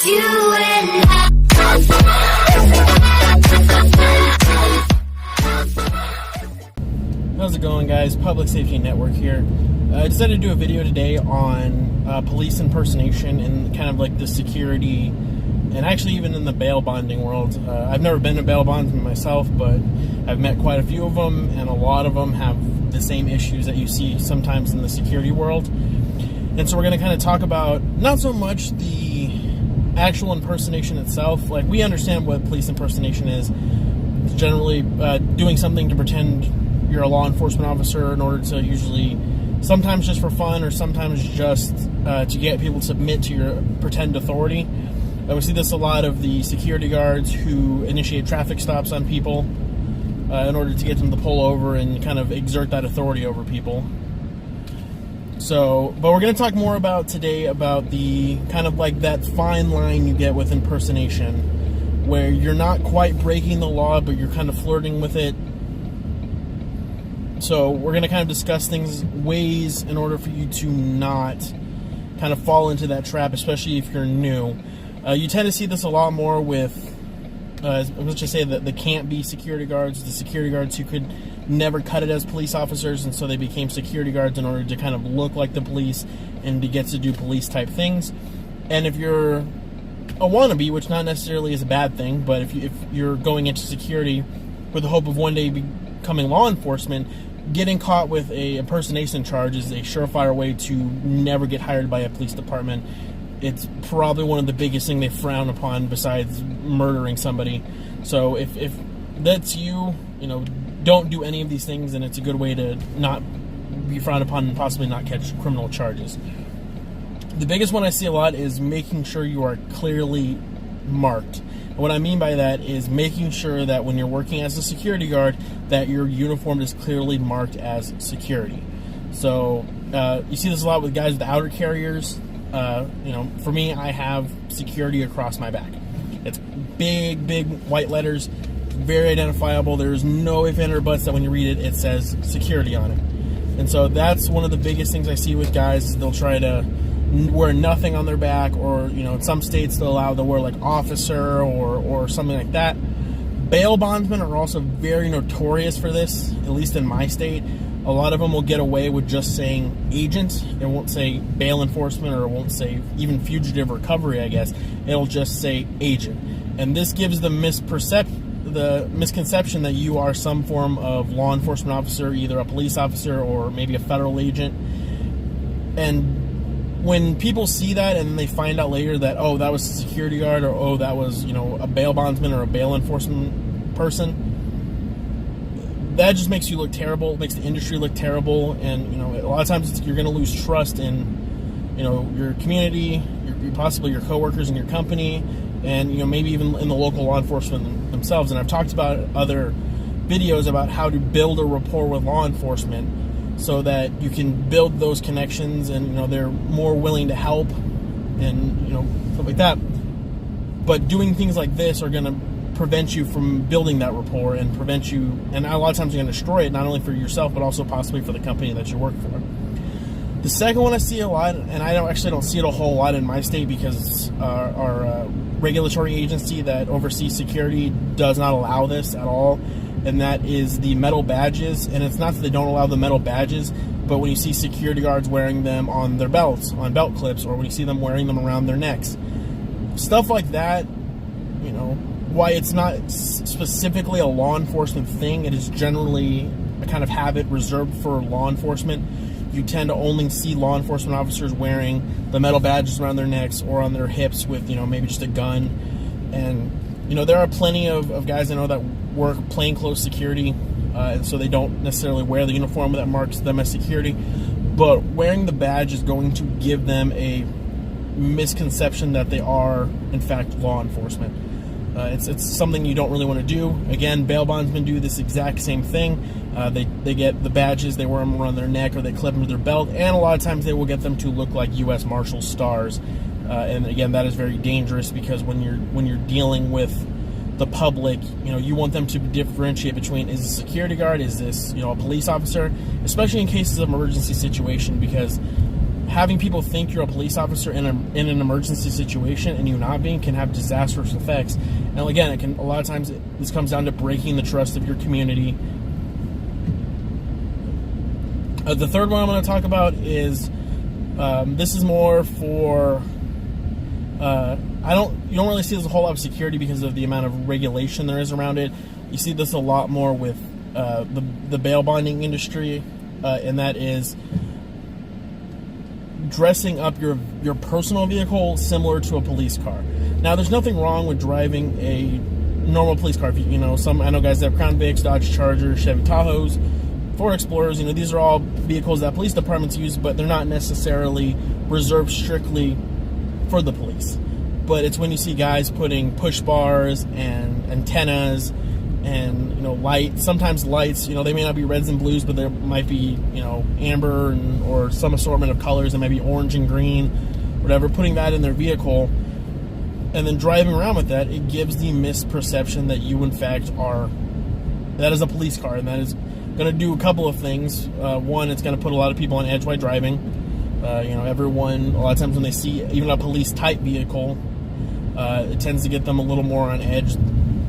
you and I. How's it going, guys? Public Safety Network here. I decided to do a video today on police impersonation and kind of like the security, and actually even in the bail bonding world. I've never been to bail bondsman myself, but I've met quite a few of them, and a lot of them have the same issues that you see sometimes in the security world. And so we're going to kind of talk about not so much the actual impersonation itself. Like, we understand what police impersonation is. It's generally doing something to pretend you're a law enforcement officer in order to usually, sometimes just for fun or sometimes just to get people to submit to your pretend authority. We see this a lot of the security guards who initiate traffic stops on people in order to get them to pull over and kind of exert that authority over people. So, but we're going to talk more about today about the kind of like that fine line you get with impersonation, where you're not quite breaking the law, but you're kind of flirting with it. So we're going to kind of discuss ways in order for you to not kind of fall into that trap, especially if you're new. You tend to see this a lot more with, let's just say that the can't-be security guards, the security guards who could never cut it as police officers, and so they became security guards in order to kind of look like the police and to get to do police-type things. And if you're a wannabe, which not necessarily is a bad thing, but if you're going into security with the hope of one day becoming law enforcement, getting caught with a impersonation charge is a surefire way to never get hired by a police department. It's probably one of the biggest things they frown upon besides murdering somebody. So if that's you, don't do any of these things, and it's a good way to not be frowned upon and possibly not catch criminal charges. The biggest one I see a lot is making sure you are clearly marked. And what I mean by that is making sure that when you're working as a security guard, that your uniform is clearly marked as security. So you see this a lot with guys with outer carriers. For me, I have security across my back. It's big white letters, very identifiable. There's no ifs, ands, or buts that when you read it, it says security on it. And so that's one of the biggest things I see with guys is they'll try to wear nothing on their back, or in some states they'll wear like officer or something like that. Bail bondsmen are also very notorious for this, at least in my state. A lot of them will get away with just saying agent. It won't say bail enforcement, or it won't say even fugitive recovery, I guess. It'll just say agent. And this gives the misconception that you are some form of law enforcement officer, either a police officer or maybe a federal agent. And when people see that and they find out later that, oh, that was a security guard, or oh, that was, a bail bondsman or a bail enforcement person, that just makes you look terrible. It makes the industry look terrible, and a lot of times you're going to lose trust in your community, possibly your coworkers in your company, and maybe even in the local law enforcement themselves. And I've talked about other videos about how to build a rapport with law enforcement so that you can build those connections, and they're more willing to help, and stuff like that. But doing things like this are going to prevent you from building that rapport, and prevent you, and a lot of times you're going to destroy it, not only for yourself but also possibly for the company that you work for. The second one I see a lot, and I don't see it a whole lot in my state because our regulatory agency that oversees security does not allow this at all, and that is the metal badges. And it's not that they don't allow the metal badges, but when you see security guards wearing them on their belts, on belt clips, or when you see them wearing them around their necks, stuff like that, why it's not specifically a law enforcement thing, it is generally a kind of habit reserved for law enforcement. You tend to only see law enforcement officers wearing the metal badges around their necks or on their hips with, maybe just a gun. And, there are plenty of guys I know that work plainclothes security, and so they don't necessarily wear the uniform that marks them as security. But wearing the badge is going to give them a misconception that they are, in fact, law enforcement. It's something you don't really want to do. Again, bail bondsmen do this exact same thing. They get the badges, they wear them around their neck, or they clip them to their belt, and a lot of times they will get them to look like U.S. Marshal stars. And again, that is very dangerous because when you're dealing with the public, you want them to differentiate between, is this a security guard, is this a police officer, especially in cases of emergency situation, because having people think you're a police officer in an emergency situation and you not being can have disastrous effects. And again, a lot of times this comes down to breaking the trust of your community. The third one I'm going to talk about is this is more for you don't really see this a whole lot of security because of the amount of regulation there is around it. You see this a lot more with the bail bonding industry, and that is dressing up your personal vehicle similar to a police car. Now, there's nothing wrong with driving a normal police car. I know guys that have Crown Vics, Dodge Chargers, Chevy Tahoes, Ford Explorers. These are all vehicles that police departments use, but they're not necessarily reserved strictly for the police. But it's when you see guys putting push bars and antennas and lights, sometimes lights, they may not be reds and blues, but there might be amber or some assortment of colors, and maybe orange and green, whatever, putting that in their vehicle and then driving around with that. It gives the misperception that you in fact that is a police car, and that is going to do a couple of things. One, it's going to put a lot of people on edge while driving. Everyone, a lot of times when they see even a police type vehicle, it tends to get them a little more on edge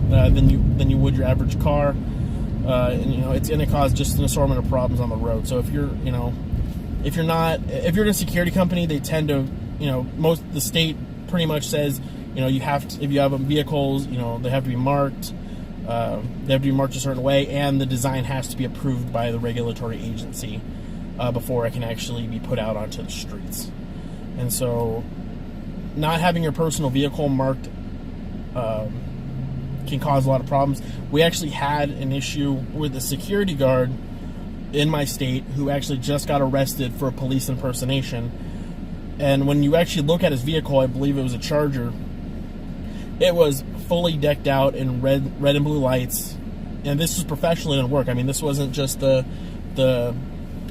than you would your average car, and it's going to cause just an assortment of problems on the road. So if you're in a security company, they tend to, the state pretty much says, you have to, if you have vehicles, they have to be marked. They have to be marked a certain way, and the design has to be approved by the regulatory agency before it can actually be put out onto the streets. And so, not having your personal vehicle marked can cause a lot of problems. We actually had an issue with a security guard in my state who actually just got arrested for a police impersonation. And when you actually look at his vehicle, I believe it was a Charger, it was fully decked out in red and blue lights. And this was professionally done work. This wasn't just the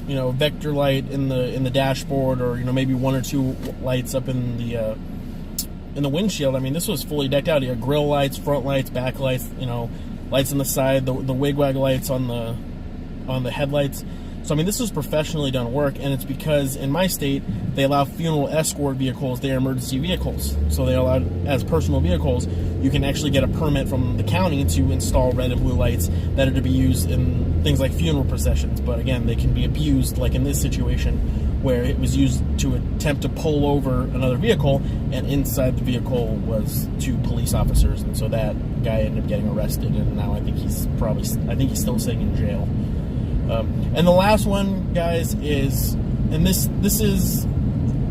vector light in the dashboard, or maybe one or two lights up in the windshield. This was fully decked out. You had grill lights, front lights, back lights, lights on the side, the wigwag lights on the headlights. So this was professionally done work, and it's because in my state they allow funeral escort vehicles, they are emergency vehicles. So they allow, as personal vehicles, you can actually get a permit from the county to install red and blue lights that are to be used in things like funeral processions. But again, they can be abused, like in this situation where it was used to attempt to pull over another vehicle, and inside the vehicle was two police officers, and so that guy ended up getting arrested, and now I think he's still sitting in jail. And the last one, guys, is, and this is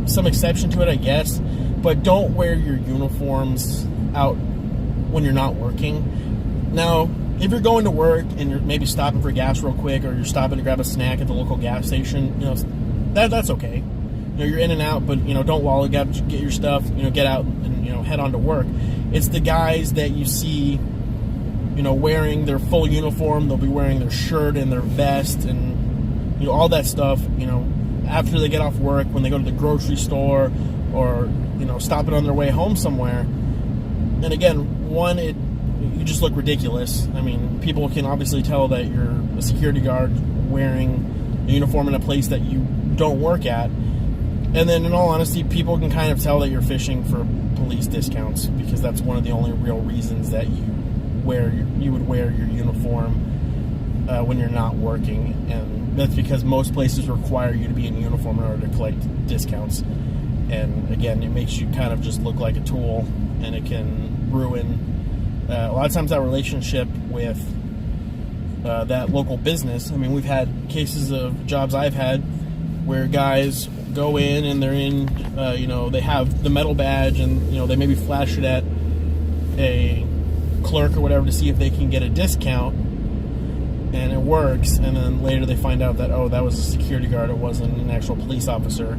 some exception to it, I guess, but don't wear your uniforms out when you're not working. Now, if you're going to work and you're maybe stopping for gas real quick, or you're stopping to grab a snack at the local gas station, that's okay. You're in and out, but don't lollygag, get your stuff, get out and head on to work. It's the guys that you see wearing their full uniform. They'll be wearing their shirt and their vest and all that stuff, after they get off work, when they go to the grocery store, or stopping on their way home somewhere. And again, you just look ridiculous. People can obviously tell that you're a security guard wearing a uniform in a place that you don't work at. And then, in all honesty, people can kind of tell that you're fishing for police discounts, because that's one of the only real reasons that you would wear your uniform when you're not working. And that's because most places require you to be in uniform in order to collect discounts. And again, it makes you kind of just look like a tool, and it can ruin a lot of times that relationship with that local business. We've had cases of jobs I've had where guys go in and they're in, they have the metal badge, and they maybe flash it at a clerk or whatever to see if they can get a discount, and it works, and then later they find out that, that was a security guard, it wasn't an actual police officer.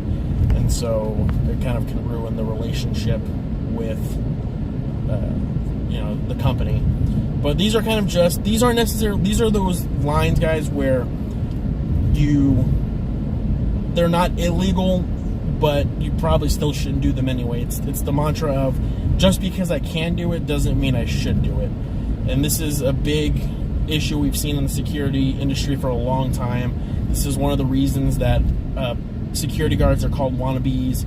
And so it kind of can ruin the relationship with the company. But these are kind of these are those lines, guys, where they're not illegal, but you probably still shouldn't do them anyway. It's the mantra of, just because I can do it doesn't mean I should do it. And this is a big issue we've seen in the security industry for a long time. This is one of the reasons that security guards are called wannabes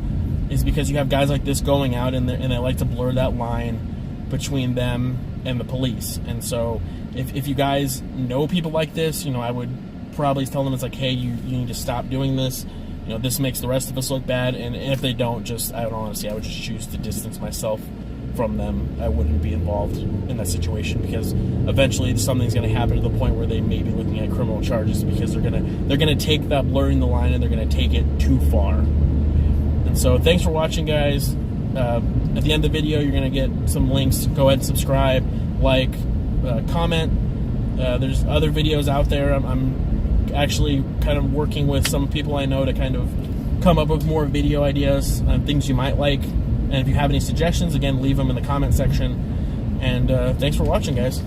is because you have guys like this going out and they like to blur that line between them and the police. And so if you guys know people like this, you know, I would probably tell them, it's like, hey, you need to stop doing this. You know, this makes the rest of us look bad. And if they don't, I don't honestly, I would just choose to distance myself from them. I wouldn't be involved in that situation, because eventually something's going to happen to the point where they may be looking at criminal charges, because they're gonna take that blurring the line and they're going to take it too far. And so thanks for watching, guys. At the end of the video, you're going to get some links. Go ahead and subscribe, like, comment. There's other videos out there. I'm actually kind of working with some people I know to kind of come up with more video ideas and things you might like. And if you have any suggestions, again, leave them in the comment section. And thanks for watching, guys.